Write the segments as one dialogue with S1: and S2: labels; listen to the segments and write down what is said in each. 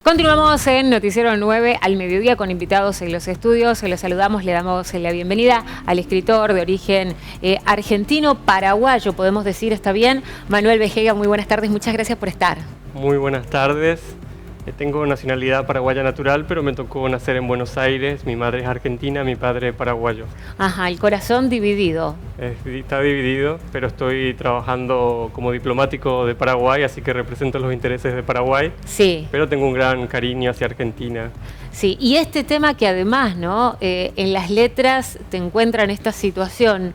S1: Continuamos en Noticiero 9 al mediodía con invitados en los estudios. Los saludamos, le damos la bienvenida al escritor de origen argentino-paraguayo, podemos decir, ¿está bien? Manuel Vejega, muy buenas tardes, muchas gracias por estar.
S2: Muy buenas tardes. Tengo nacionalidad paraguaya natural, pero me tocó nacer en Buenos Aires. Mi madre es argentina, mi padre paraguayo.
S1: Ajá, el corazón dividido.
S2: Está dividido, pero estoy trabajando como diplomático de Paraguay, así que represento los intereses de Paraguay.
S1: Sí.
S2: Pero tengo un gran cariño hacia Argentina.
S1: Sí, y este tema que además, ¿no? En las letras te encuentran esta situación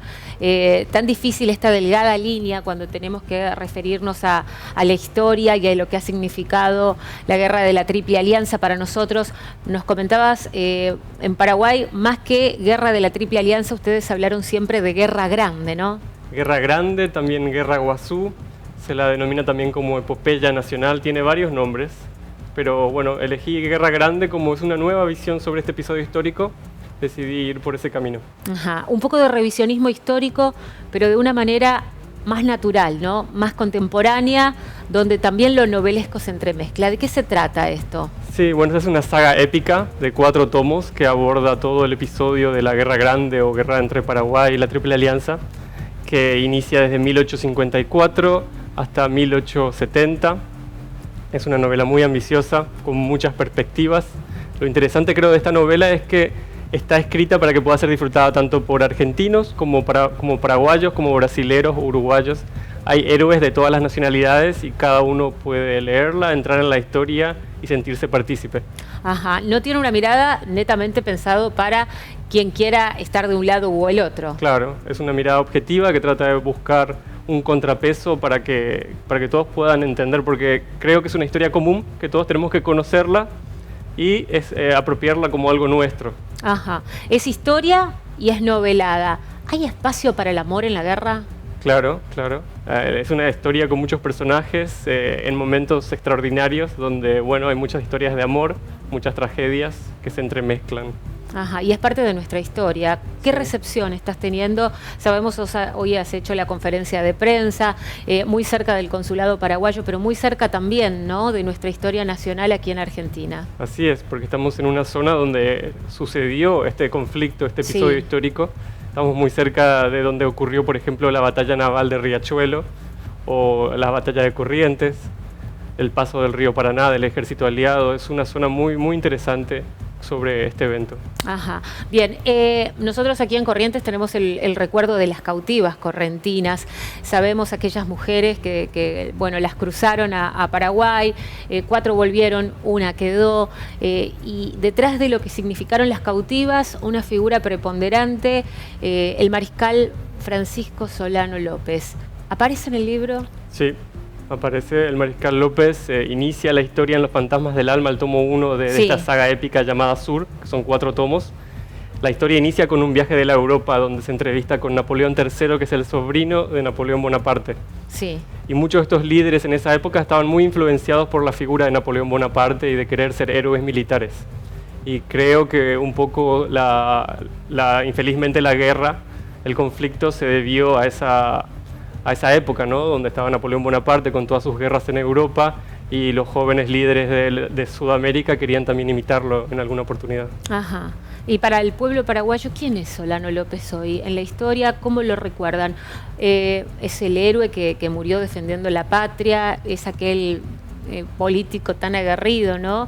S1: tan difícil, esta delgada línea cuando tenemos que referirnos a la historia y a lo que ha significado la guerra de la Triple Alianza para nosotros. Nos comentabas, en Paraguay, más que guerra de la Triple Alianza, ustedes hablaron siempre de guerra grande, ¿no?
S2: Guerra grande, también guerra Guazú, se la denomina también como epopeya nacional, tiene varios nombres. Pero bueno, elegí Guerra Grande como es una nueva visión sobre este episodio histórico, decidí ir por ese camino.
S1: Ajá, un poco de revisionismo histórico, pero de una manera más natural, ¿no? Más contemporánea, donde también lo novelesco se entremezcla. ¿De qué se trata esto?
S2: Sí, bueno, esta es una saga épica de 4 tomos que aborda todo el episodio de la Guerra Grande o Guerra entre Paraguay y la Triple Alianza, que inicia desde 1854 hasta 1870. Es una novela muy ambiciosa, con muchas perspectivas. Lo interesante, creo, de esta novela es que está escrita para que pueda ser disfrutada tanto por argentinos como paraguayos, como brasileros o uruguayos. Hay héroes de todas las nacionalidades y cada uno puede leerla, entrar en la historia y sentirse partícipe.
S1: Ajá, no tiene una mirada netamente pensado para quien quiera estar de un lado u el otro.
S2: Claro, es una mirada objetiva que trata de buscar un contrapeso para que todos puedan entender, porque creo que es una historia común, que todos tenemos que conocerla y apropiarla como algo nuestro.
S1: Ajá, es historia y es novelada. ¿Hay espacio para el amor en la guerra?
S2: Claro, claro. Es una historia con muchos personajes en momentos extraordinarios donde, bueno, hay muchas historias de amor, muchas tragedias que se entremezclan.
S1: Ajá, y es parte de nuestra historia. ¿Qué recepción estás teniendo? Sabemos, hoy has hecho la conferencia de prensa, muy cerca del consulado paraguayo, pero muy cerca también, ¿no?, de nuestra historia nacional aquí en Argentina.
S2: Así es, porque estamos en una zona donde sucedió este conflicto, este episodio histórico. Estamos muy cerca de donde ocurrió, por ejemplo, la batalla naval de Riachuelo o la batalla de Corrientes, el paso del río Paraná del ejército aliado. Es una zona muy, muy interesante sobre este evento.
S1: Ajá. Bien, nosotros aquí en Corrientes tenemos el recuerdo de las cautivas correntinas. Sabemos aquellas mujeres que bueno, las cruzaron a Paraguay, 4 volvieron, 1 quedó, y detrás de lo que significaron las cautivas, una figura preponderante, el mariscal Francisco Solano López. ¿Aparece en el libro?
S2: Sí. Aparece el mariscal López, inicia la historia en Los Fantasmas del Alma, el tomo 1 de esta saga épica llamada Sur, que son 4 tomos. La historia inicia con un viaje de la Europa donde se entrevista con Napoleón III, que es el sobrino de Napoleón Bonaparte.
S1: Sí.
S2: Y muchos de estos líderes en esa época estaban muy influenciados por la figura de Napoleón Bonaparte y de querer ser héroes militares. Y creo que un poco infelizmente la guerra, el conflicto se debió a esa época, ¿no?, donde estaba Napoleón Bonaparte con todas sus guerras en Europa y los jóvenes líderes de Sudamérica querían también imitarlo en alguna oportunidad.
S1: Ajá. Y para el pueblo paraguayo, ¿quién es Solano López hoy? En la historia, ¿cómo lo recuerdan? ¿Es el héroe que murió defendiendo la patria? ¿Es aquel político tan aguerrido, ¿no?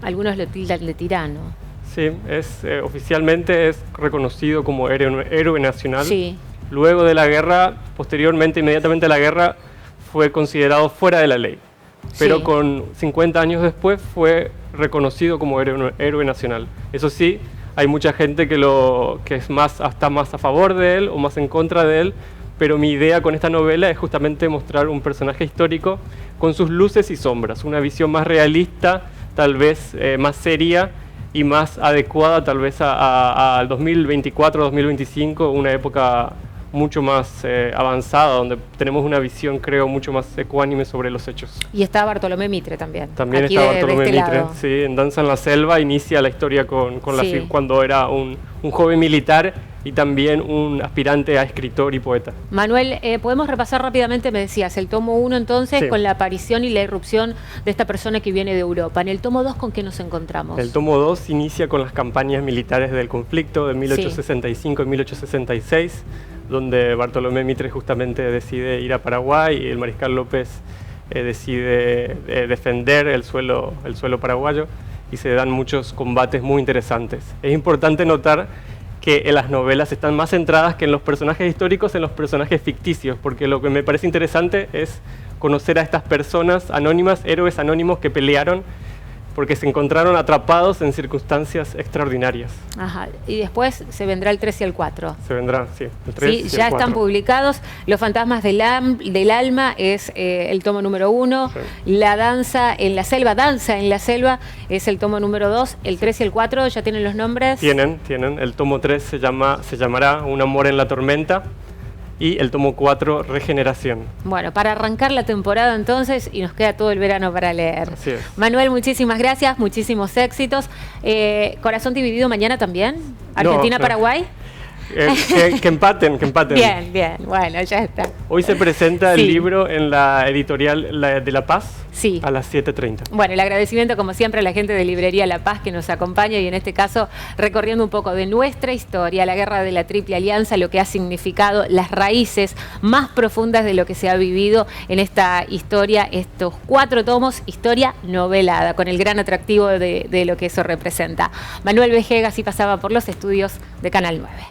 S1: Algunos lo tildan de tirano.
S2: Sí, oficialmente es reconocido como héroe nacional.
S1: Sí.
S2: Luego de la guerra, posteriormente, inmediatamente a la guerra, fue considerado fuera de la ley. Pero con 50 años después fue reconocido como héroe nacional. Eso sí, hay mucha gente que está más a favor de él o más en contra de él, pero mi idea con esta novela es justamente mostrar un personaje histórico con sus luces y sombras, una visión más realista, tal vez más seria y más adecuada tal vez al 2024-2025, una época mucho más avanzada, donde tenemos una visión, creo, mucho más ecuánime sobre los hechos.
S1: Y está Bartolomé Mitre también.
S2: También
S1: aquí
S2: está Bartolomé Mitre,
S1: lado.
S2: sí, en Danza en la Selva inicia la historia cuando era un joven militar y también un aspirante a escritor y poeta.
S1: Manuel, podemos repasar rápidamente, me decías, el tomo 1 entonces,
S2: Sí.
S1: con la aparición y la irrupción de esta persona que viene de Europa. En el tomo 2, ¿con qué nos encontramos?
S2: El tomo 2 inicia con las campañas militares del conflicto de 1865 y 1866, donde Bartolomé Mitre justamente decide ir a Paraguay y el mariscal López decide defender el suelo paraguayo, y se dan muchos combates muy interesantes. Es importante notar que en las novelas están más centradas que en los personajes históricos, en los personajes ficticios, porque lo que me parece interesante es conocer a estas personas anónimas, héroes anónimos que pelearon porque se encontraron atrapados en circunstancias extraordinarias.
S1: Ajá. Y después se vendrá el 3 y el 4.
S2: Se vendrá, sí, el 3
S1: Sí,
S2: y el
S1: ya
S2: 4.
S1: están publicados. Los fantasmas del alma es el tomo número 1.
S2: Sí.
S1: La danza en la selva es el tomo número 2. El 3 y el 4 ya tienen los nombres.
S2: Tienen. El tomo 3 se llamará Un amor en la tormenta, y el tomo 4, Regeneración.
S1: Bueno, para arrancar la temporada entonces, y nos queda todo el verano para leer.
S2: Así es.
S1: Manuel, muchísimas gracias, muchísimos éxitos. Corazón dividido mañana también. Argentina-Paraguay.
S2: Que empaten.
S1: Bien, bueno, ya está.
S2: Hoy se presenta
S1: Sí.
S2: el libro en la editorial de La Paz,
S1: Sí.
S2: a las 7:30.
S1: Bueno, el agradecimiento como siempre a la gente de Librería La Paz que nos acompaña y en este caso recorriendo un poco de nuestra historia, la guerra de la Triple Alianza, lo que ha significado, las raíces más profundas de lo que se ha vivido en esta historia, estos 4 tomos, historia novelada, con el gran atractivo de lo que eso representa. Manuel Vejega así pasaba por los estudios de Canal 9.